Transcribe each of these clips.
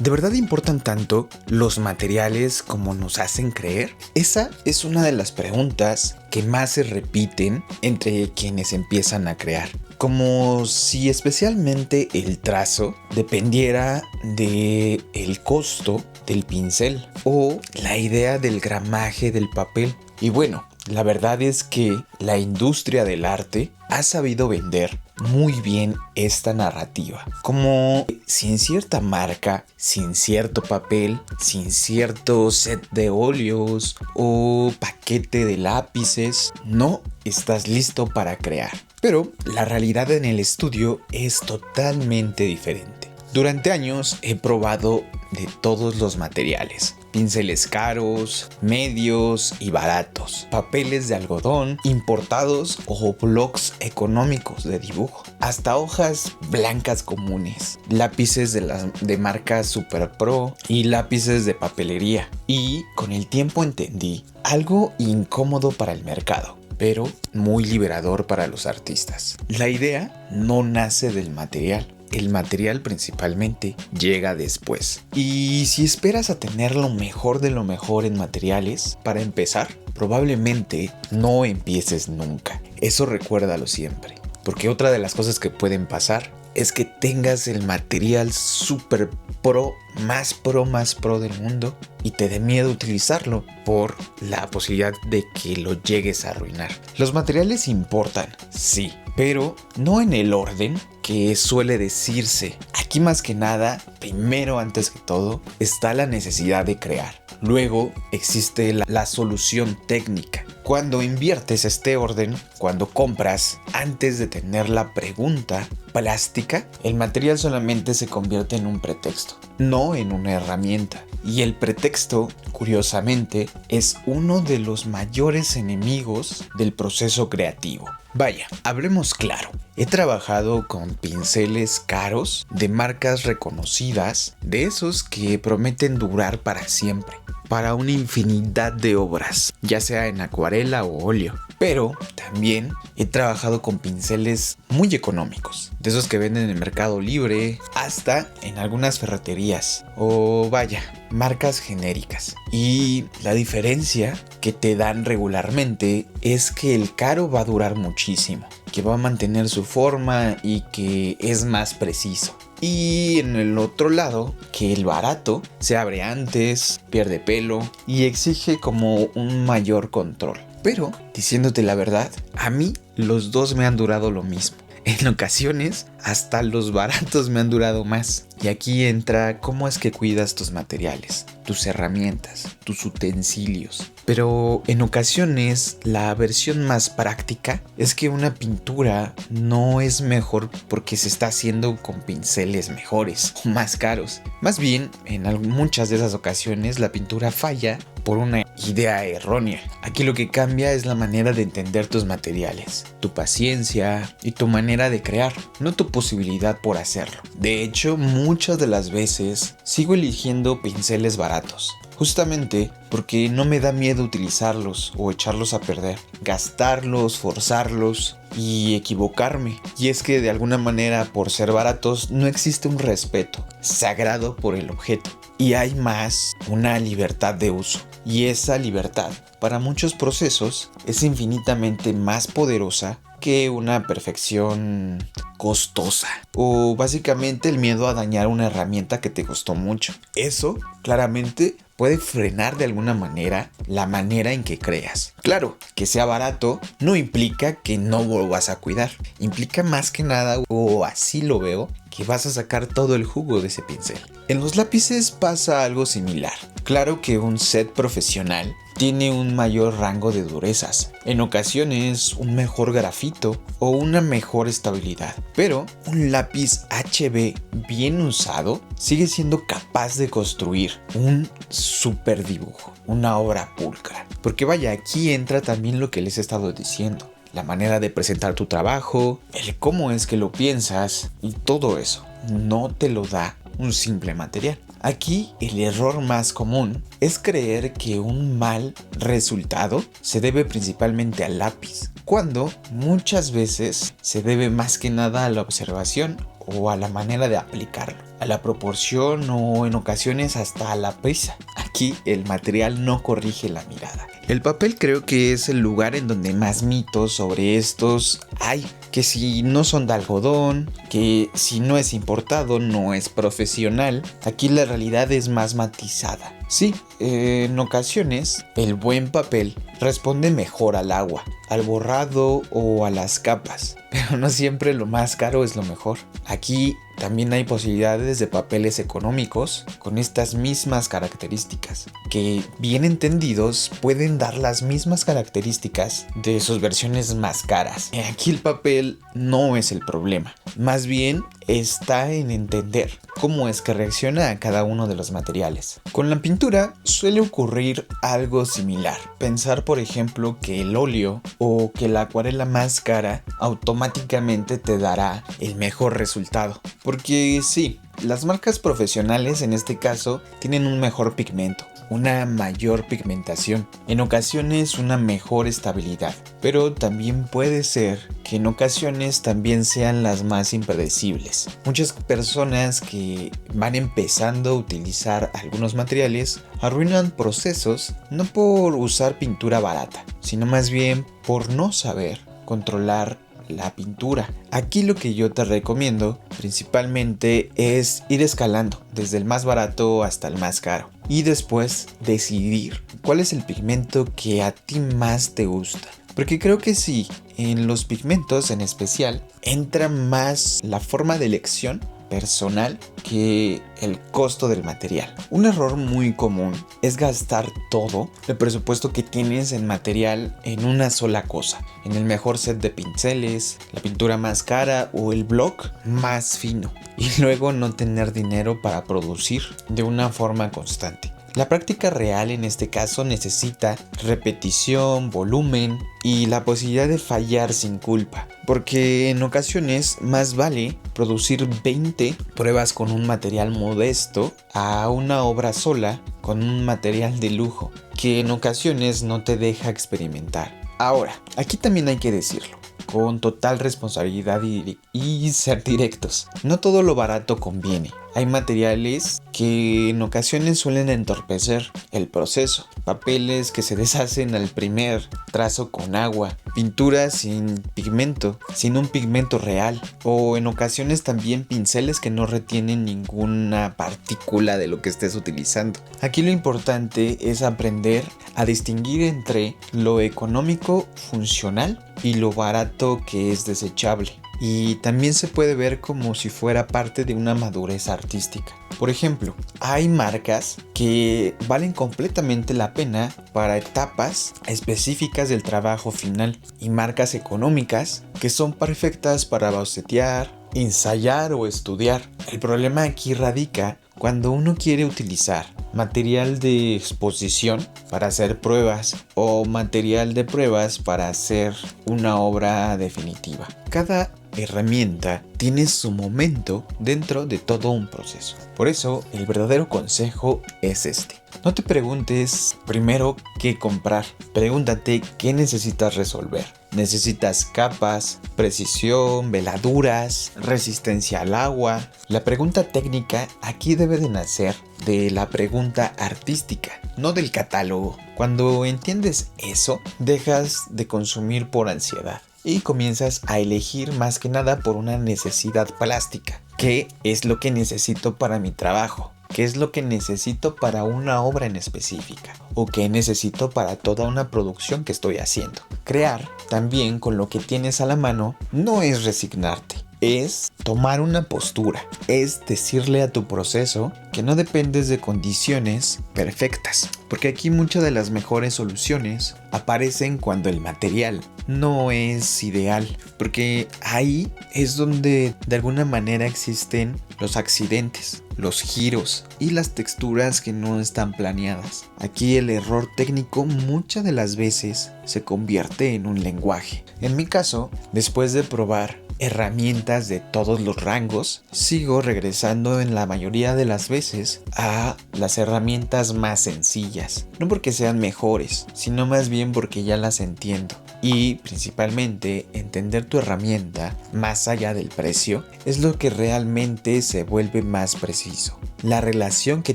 ¿De verdad importan tanto los materiales como nos hacen creer? Esa es una de las preguntas que más se repiten entre quienes empiezan a crear. Como si especialmente el trazo dependiera del costo del pincel o la idea del gramaje del papel. Y bueno, la verdad es que la industria del arte ha sabido vender muy bien esta narrativa. Como sin cierta marca, sin cierto papel, sin cierto set de óleos o paquete de lápices, no estás listo para crear. Pero la realidad en el estudio es totalmente diferente. Durante años he probado de todos los materiales. Pinceles caros, medios y baratos, papeles de algodón importados o blocs económicos de dibujo, hasta hojas blancas comunes, lápices de marca Super Pro y lápices de papelería. Y con el tiempo entendí algo incómodo para el mercado, pero muy liberador para los artistas. La idea no nace del material. El material principalmente llega después. Y si esperas a tener lo mejor de lo mejor en materiales, para empezar, probablemente no empieces nunca. Eso recuérdalo siempre. Porque otra de las cosas que pueden pasar es que tengas el material super pro, más pro del mundo y te dé miedo utilizarlo por la posibilidad de que lo llegues a arruinar. Los materiales importan, sí, pero no en el orden que suele decirse. Aquí más que nada, primero antes que todo, está la necesidad de crear. Luego existe la solución técnica. Cuando inviertes este orden, cuando compras, antes de tener la pregunta plástica, el material solamente se convierte en un pretexto, no en una herramienta. Y el pretexto, curiosamente, es uno de los mayores enemigos del proceso creativo. Vaya, hablemos claro. He trabajado con pinceles caros, de marcas reconocidas, de esos que prometen durar para siempre, para una infinidad de obras, ya sea en acuarela o óleo. Pero también he trabajado con pinceles muy económicos, de esos que venden en el Mercado Libre, hasta en algunas ferreterías, o vaya, marcas genéricas. Y la diferencia que te dan regularmente es que el caro va a durar muchísimo, que va a mantener su forma y que es más preciso. Y en el otro lado, que el barato se abre antes, pierde pelo y exige como un mayor control. Pero, diciéndote la verdad, a mí los dos me han durado lo mismo. En ocasiones, hasta los baratos me han durado más. Y aquí entra cómo es que cuidas tus materiales, tus herramientas, tus utensilios. Pero en ocasiones la versión más práctica es que una pintura no es mejor porque se está haciendo con pinceles mejores o más caros. Más bien, en muchas de esas ocasiones la pintura falla por una idea errónea. Aquí lo que cambia es la manera de entender tus materiales, tu paciencia y tu manera de crear, no tu posibilidad por hacerlo. De hecho, muchas de las veces sigo eligiendo pinceles baratos, justamente porque no me da miedo utilizarlos o echarlos a perder, gastarlos, forzarlos y equivocarme. Y es que de alguna manera, por ser baratos, no existe un respeto sagrado por el objeto. Y hay más una libertad de uso. Y esa libertad, para muchos procesos, es infinitamente más poderosa que una perfección costosa. O básicamente el miedo a dañar una herramienta que te costó mucho. Eso, claramente, puede frenar de alguna manera la manera en que creas. Claro, que sea barato no implica que no lo vas a cuidar. Implica más que nada, o así lo veo, que vas a sacar todo el jugo de ese pincel. En los lápices pasa algo similar. Claro que un set profesional tiene un mayor rango de durezas, en ocasiones un mejor grafito o una mejor estabilidad, pero un lápiz HB bien usado sigue siendo capaz de construir un super dibujo, una obra pulcra. Porque vaya, aquí entra también lo que les he estado diciendo, la manera de presentar tu trabajo, el cómo es que lo piensas y todo eso no te lo da un simple material. Aquí el error más común es creer que un mal resultado se debe principalmente al lápiz, cuando muchas veces se debe más que nada a la observación o a la manera de aplicarlo, a la proporción o en ocasiones hasta a la prisa. Aquí el material no corrige la mirada. El papel creo que es el lugar en donde más mitos sobre estos hay. Que si no son de algodón, que si no es importado no es profesional. Aquí la realidad es más matizada. Sí, en ocasiones el buen papel responde mejor al agua, al borrado o a las capas, pero no siempre lo más caro es lo mejor. Aquí también hay posibilidades de papeles económicos con estas mismas características, que bien entendidos pueden dar las mismas características de sus versiones más caras. Aquí el papel no es el problema, más bien está en entender cómo es que reacciona a cada uno de los materiales. Con la pintura suele ocurrir algo similar. Pensar, por ejemplo, que el óleo o que la acuarela más cara automáticamente te dará el mejor resultado. Porque sí, las marcas profesionales en este caso tienen un mejor pigmento, una mayor pigmentación, en ocasiones una mejor estabilidad, pero también puede ser que en ocasiones también sean las más impredecibles. Muchas personas que van empezando a utilizar algunos materiales arruinan procesos no por usar pintura barata, sino más bien por no saber controlar la pintura. Aquí lo que yo te recomiendo principalmente es ir escalando desde el más barato hasta el más caro y después decidir cuál es el pigmento que a ti más te gusta. Porque creo que sí, en los pigmentos en especial entra más la forma de elección personal que el costo del material. Un error muy común es gastar todo el presupuesto que tienes en material en una sola cosa, en el mejor set de pinceles, la pintura más cara o el block más fino, y luego no tener dinero para producir de una forma constante. La práctica real en este caso necesita repetición, volumen y la posibilidad de fallar sin culpa, porque en ocasiones más vale producir 20 pruebas con un material modesto a una obra sola con un material de lujo, que en ocasiones no te deja experimentar. Ahora, aquí también hay que decirlo con total responsabilidad y ser directos. No todo lo barato conviene. Hay materiales que en ocasiones suelen entorpecer el proceso. Papeles que se deshacen al primer trazo con agua. Pinturas sin pigmento, sin un pigmento real. O en ocasiones también pinceles que no retienen ninguna partícula de lo que estés utilizando. Aquí lo importante es aprender a distinguir entre lo económico, funcional y lo barato que es desechable. Y también se puede ver como si fuera parte de una madurez artística. Por ejemplo, hay marcas que valen completamente la pena para etapas específicas del trabajo final y marcas económicas que son perfectas para bocetear, ensayar o estudiar. El problema aquí radica cuando uno quiere utilizar material de exposición para hacer pruebas o material de pruebas para hacer una obra definitiva. Cada herramienta tiene su momento dentro de todo un proceso. Por eso, el verdadero consejo es este. No te preguntes primero qué comprar. Pregúntate qué necesitas resolver. Necesitas capas, precisión, veladuras, resistencia al agua. La pregunta técnica aquí debe de nacer de la pregunta artística, no del catálogo. Cuando entiendes eso, dejas de consumir por ansiedad y comienzas a elegir más que nada por una necesidad plástica. ¿Qué es lo que necesito para mi trabajo? ¿Qué es lo que necesito para una obra en específica? ¿O qué necesito para toda una producción que estoy haciendo? Crear también con lo que tienes a la mano no es resignarte. Es tomar una postura, es decirle a tu proceso que no dependes de condiciones perfectas, porque aquí muchas de las mejores soluciones aparecen cuando el material no es ideal, porque ahí es donde de alguna manera existen los accidentes, los giros y las texturas que no están planeadas. Aquí el error técnico muchas de las veces se convierte en un lenguaje. En mi caso, después de probar herramientas de todos los rangos, sigo regresando en la mayoría de las veces a las herramientas más sencillas. No porque sean mejores, sino más bien porque ya las entiendo. y principalmente entender tu herramienta más allá del precio es lo que realmente se vuelve más preciso. La relación que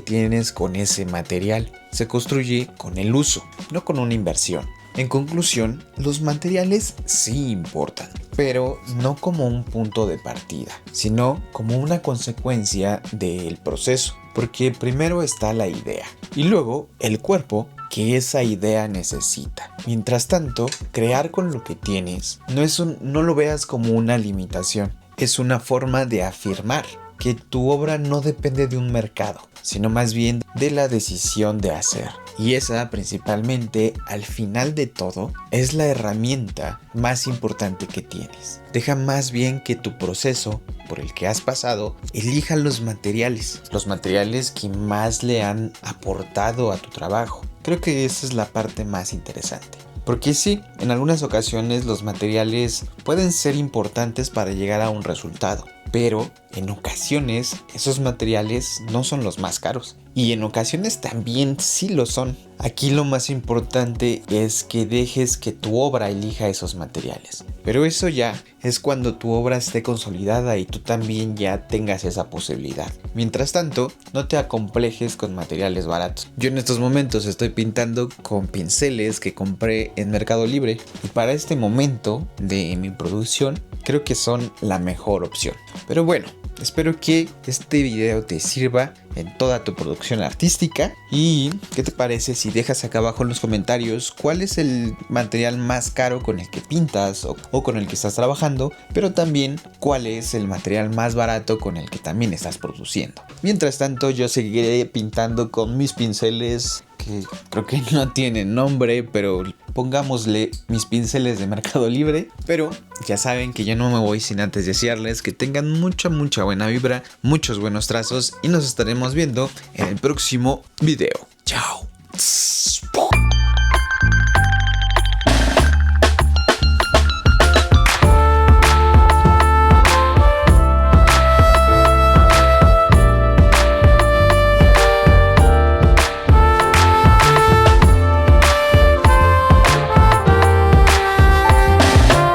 tienes con ese material se construye con el uso, no con una inversión. En conclusión, los materiales sí importan, pero no como un punto de partida, sino como una consecuencia del proceso, porque primero está la idea y luego el cuerpo que esa idea necesita. Mientras tanto, crear con lo que tienes no lo veas como una limitación, es una forma de afirmar que tu obra no depende de un mercado, sino más bien de la decisión de hacer. Y esa principalmente, al final de todo, es la herramienta más importante que tienes. Deja más bien que tu proceso por el que has pasado elija los materiales que más le han aportado a tu trabajo. Creo que esa es la parte más interesante. Porque sí, en algunas ocasiones los materiales pueden ser importantes para llegar a un resultado, pero en ocasiones esos materiales no son los más caros y en ocasiones también sí lo son. Aquí lo más importante es que dejes que tu obra elija esos materiales, pero eso ya es cuando tu obra esté consolidada y tú también ya tengas esa posibilidad. Mientras tanto, no te acomplejes con materiales baratos. Yo en estos momentos estoy pintando con pinceles que compré en Mercado Libre y para este momento de mi producción creo que son la mejor opción. Pero bueno, espero que este video te sirva en toda tu producción artística. ¿Y qué te parece si dejas acá abajo en los comentarios cuál es el material más caro con el que pintas o con el que estás trabajando? Pero también cuál es el material más barato con el que también estás produciendo. Mientras tanto, yo seguiré pintando con mis pinceles que creo que no tienen nombre, pero pongámosle mis pinceles de Mercado Libre. Pero ya saben que yo no me voy sin antes desearles que tengan mucha buena vibra, muchos buenos trazos y nos estaremos viendo en el próximo video. Chao.